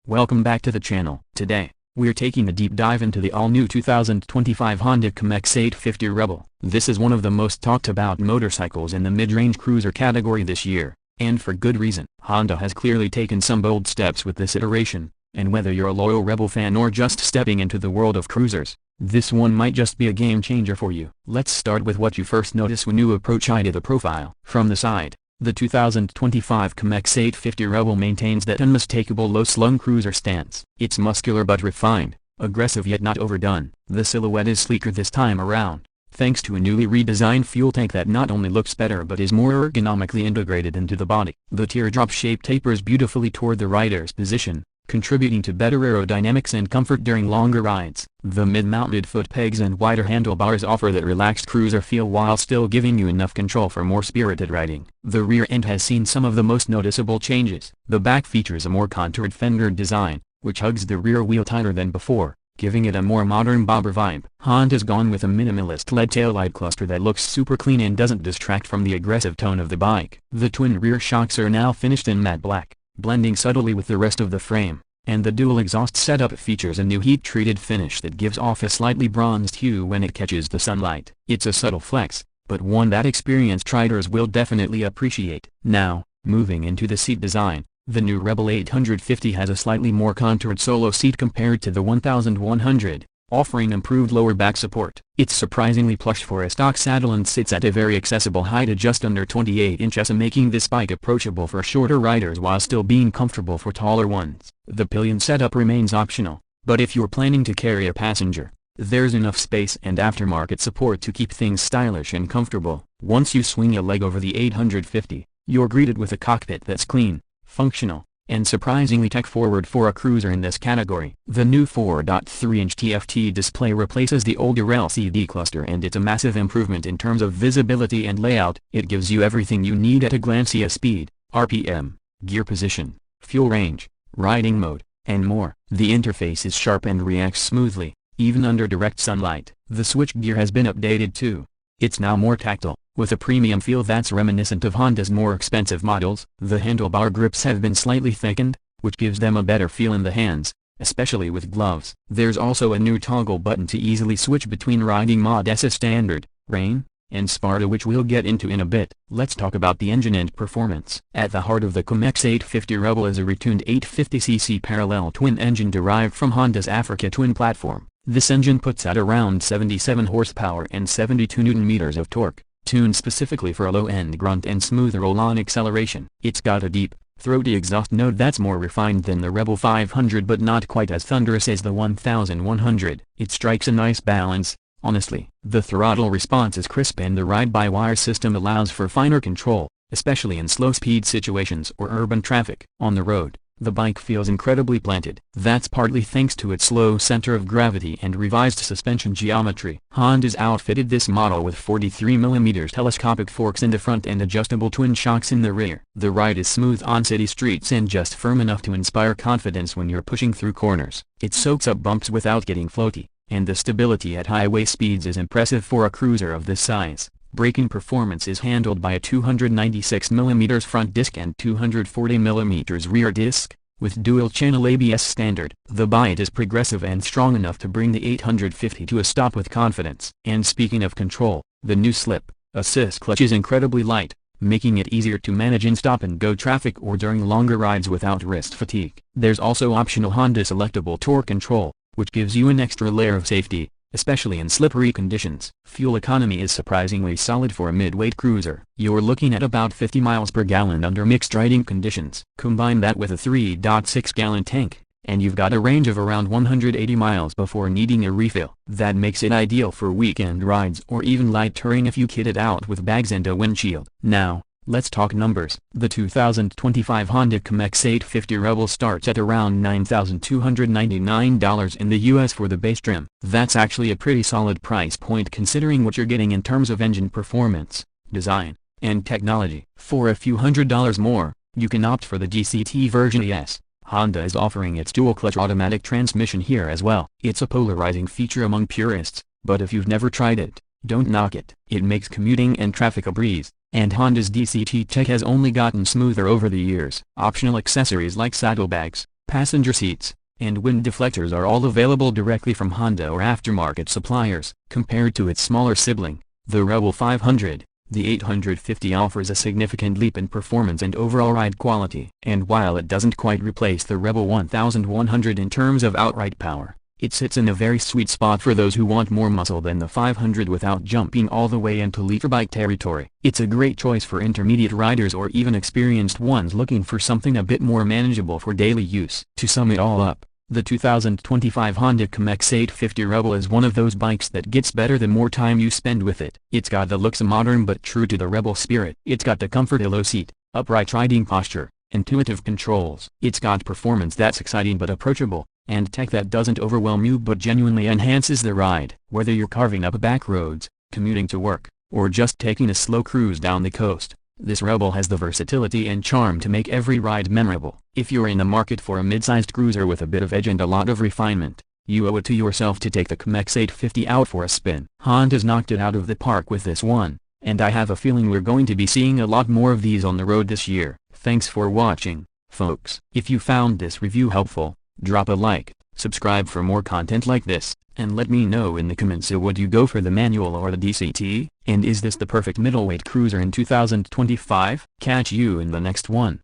Welcome back to the channel. Today, we're taking a deep dive into the all-new 2025 Honda CMX850 Rebel. This is one of the most talked about motorcycles in the mid-range cruiser category this year, and for good reason. Honda has clearly taken some bold steps with this iteration, and whether you're a loyal Rebel fan or just stepping into the world of cruisers, this one might just be a game changer for you. Let's start with what you first notice when you approach the profile. From the side, the 2025 CMX850 Rebel maintains that unmistakable low-slung cruiser stance. It's muscular but refined, aggressive yet not overdone. The silhouette is sleeker this time around, thanks to a newly redesigned fuel tank that not only looks better but is more ergonomically integrated into the body. The teardrop shape tapers beautifully toward the rider's position, contributing to better aerodynamics and comfort during longer rides. The mid-mounted foot pegs and wider handlebars offer that relaxed cruiser feel while still giving you enough control for more spirited riding. The rear end has seen some of the most noticeable changes. The back features a more contoured fender design, which hugs the rear wheel tighter than before, giving it a more modern bobber vibe. Honda's gone with a minimalist LED taillight cluster that looks super clean and doesn't distract from the aggressive tone of the bike. The twin rear shocks are now finished in matte black, blending subtly with the rest of the frame, and the dual exhaust setup features a new heat-treated finish that gives off a slightly bronzed hue when it catches the sunlight. It's a subtle flex, but one that experienced riders will definitely appreciate. Now, moving into the seat design, the new Rebel 850 has a slightly more contoured solo seat compared to the 1100, offering improved lower back support. It's surprisingly plush for a stock saddle and sits at a very accessible height of just under 28 inches, making this bike approachable for shorter riders while still being comfortable for taller ones. The pillion setup remains optional, but if you're planning to carry a passenger, there's enough space and aftermarket support to keep things stylish and comfortable. Once you swing a leg over the 850, you're greeted with a cockpit that's clean, functional, and surprisingly tech-forward for a cruiser in this category. The new 4.3-inch TFT display replaces the older LCD cluster, and it's a massive improvement in terms of visibility and layout. It gives you everything you need at a glance: speed, RPM, gear position, fuel range, riding mode, and more. The interface is sharp and reacts smoothly, even under direct sunlight. The switchgear has been updated too. It's now more tactile, with a premium feel that's reminiscent of Honda's more expensive models. The handlebar grips have been slightly thickened, which gives them a better feel in the hands, especially with gloves. There's also a new toggle button to easily switch between riding modes: Standard, Rain, and Sparta, which we'll get into in a bit. Let's talk about the engine and performance. At the heart of the CMX850 Rebel is a retuned 850cc parallel twin engine derived from Honda's Africa Twin platform. This engine puts out around 77 horsepower and 72 Nm of torque, tuned specifically for a low-end grunt and smooth roll-on acceleration. It's got a deep, throaty exhaust note that's more refined than the Rebel 500 but not quite as thunderous as the 1100. It strikes a nice balance, honestly. The throttle response is crisp and the ride-by-wire system allows for finer control, especially in slow-speed situations or urban traffic. On the road, the bike feels incredibly planted. That's partly thanks to its low center of gravity and revised suspension geometry. Honda's outfitted this model with 43mm telescopic forks in the front and adjustable twin shocks in the rear. The ride is smooth on city streets and just firm enough to inspire confidence when you're pushing through corners. It soaks up bumps without getting floaty, and the stability at highway speeds is impressive for a cruiser of this size. Braking performance is handled by a 296mm front disc and 240mm rear disc, with dual-channel ABS standard. The bite is progressive and strong enough to bring the 850 to a stop with confidence. And speaking of control, the new slip assist clutch is incredibly light, making it easier to manage in stop-and-go traffic or during longer rides without wrist fatigue. There's also optional Honda selectable torque control, which gives you an extra layer of safety, especially in slippery conditions. Fuel economy is surprisingly solid for a mid-weight cruiser. You're looking at about 50 miles per gallon under mixed riding conditions. Combine that with a 3.6-gallon tank, and you've got a range of around 180 miles before needing a refill. That makes it ideal for weekend rides or even light touring if you kit it out with bags and a windshield. Now, let's talk numbers. The 2025 Honda CMX850 Rebel starts at around $9,299 in the US for the base trim. That's actually a pretty solid price point considering what you're getting in terms of engine performance, design, and technology. For a few $100s more, you can opt for the GCT version. Yes, Honda is offering its dual-clutch automatic transmission here as well. It's a polarizing feature among purists, but if you've never tried it, Don't knock it. It makes commuting and traffic a breeze, and Honda's DCT tech has only gotten smoother over the years. Optional accessories like saddlebags, passenger seats, and wind deflectors are all available directly from Honda or aftermarket suppliers. Compared to its smaller sibling, the Rebel 500, the 850 offers a significant leap in performance and overall ride quality. And while it doesn't quite replace the Rebel 1100 in terms of outright power, it sits in a very sweet spot for those who want more muscle than the 500 without jumping all the way into liter bike territory. It's a great choice for intermediate riders or even experienced ones looking for something a bit more manageable for daily use. To sum it all up, the 2025 Honda CMX850 Rebel is one of those bikes that gets better the more time you spend with it. It's got the looks modern but true to the Rebel spirit. It's got the comfort of low seat, upright riding posture, intuitive controls. It's got performance that's exciting but approachable, and tech that doesn't overwhelm you but genuinely enhances the ride. Whether you're carving up back roads, commuting to work, or just taking a slow cruise down the coast, this Rebel has the versatility and charm to make every ride memorable. If you're in the market for a mid-sized cruiser with a bit of edge and a lot of refinement, you owe it to yourself to take the CMX850 out for a spin. Honda's knocked it out of the park with this one, and I have a feeling we're going to be seeing a lot more of these on the road this year. Thanks for watching, folks. If you found this review helpful, drop a like, subscribe for more content like this, and let me know in the comments, so would you go for the manual or the DCT, and is this the perfect middleweight cruiser in 2025? Catch you in the next one.